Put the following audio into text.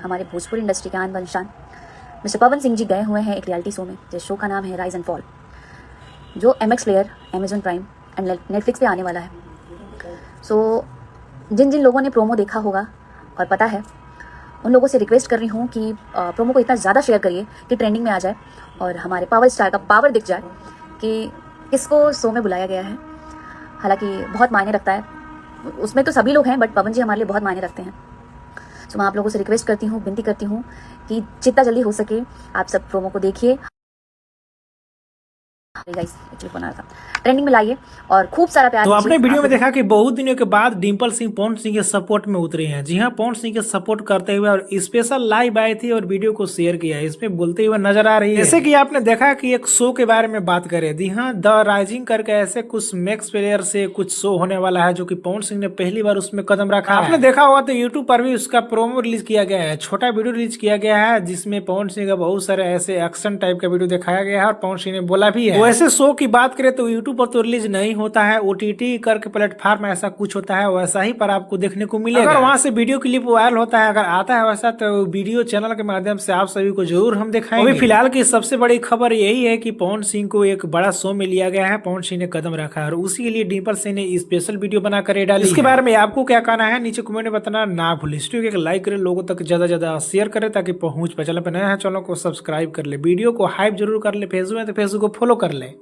हमारे भोजपुरी इंडस्ट्री के आन बान शान मिस्टर पवन सिंह जी गए हुए हैं एक रियलिटी शो में, जिस शो का नाम है राइज एंड फॉल, जो MX player, Amazon prime and Netflix पे आने वाला है। सो जिन जिन लोगों ने प्रोमो देखा होगा और पता है, उन लोगों से रिक्वेस्ट कर रही हूँ कि प्रोमो को इतना ज़्यादा शेयर करिए कि ट्रेंडिंग में आ जाए और हमारे पावर स्टार का पावर दिख जाए कि किसको शो में बुलाया गया है। हालांकि बहुत मायने रखता है, उसमें तो सभी लोग हैं, बट पवन जी हमारे लिए बहुत मायने रखते हैं। तो मैं आप लोगों से रिक्वेस्ट करती हूँ, विनती करती हूँ कि जितना जल्दी हो सके आप सब प्रोमो को देखिए, एक्चुअली बना था ट्रेंडिंग में लाइए और खूब सारा प्यार। तो आपने वीडियो में देखा कि बहुत दिनों के बाद डिम्पल सिंह पवन सिंह के सपोर्ट में उतरे हैं। जी हां, पवन सिंह के सपोर्ट करते हुए और स्पेशल लाइव आए थे और वीडियो को शेयर किया है, इसमें बोलते हुए नजर आ रही है। जैसे कि आपने देखा कि एक शो के बारे में बात करें, जी हां, द राइजिंग करके ऐसे कुछ मैक्स प्लेयर से कुछ शो होने वाला है, जो कि पवन सिंह ने पहली बार उसमें कदम रखा है। आपने देखा होगा तो यूट्यूब पर भी उसका प्रोमो रिलीज किया गया है, छोटा वीडियो रिलीज किया गया है, जिसमें पवन सिंह का बहुत सारे ऐसे एक्शन टाइप का वीडियो दिखाया गया है और पवन सिंह ने बोला भी है। वैसे शो की बात करें तो यूट्यूब पर तो रिलीज नहीं होता है, OTT करके प्लेटफॉर्म ऐसा कुछ होता है, वैसा ही पर आपको देखने को मिलेगा। अगर वहां से वीडियो क्लिप वायरल होता है, अगर आता है वैसा, तो वीडियो चैनल के माध्यम से आप सभी को जरूर हम दिखाएंगे। अभी फिलहाल की सबसे बड़ी खबर यही है कि पवन सिंह को एक बड़ा शो में लिया गया है, पवन सिंह ने कदम रखा है और उसी के लिए डिम्पल सिंह ने स्पेशल वीडियो बनाकर डाली। इसके बारे में आपको क्या कहना है नीचे कमेंट में बताना ना भूलें। इस वीडियो को एक लाइक करें, लोगों तक ज्यादा ज्यादा शेयर करें ताकि पहुंच पाए। चैनल पर नया है, चैनल को सब्सक्राइब कर ले, वीडियो को हाइप जरूर कर ले, फेसबुक में तो फेसबुक को फॉलो कर ले।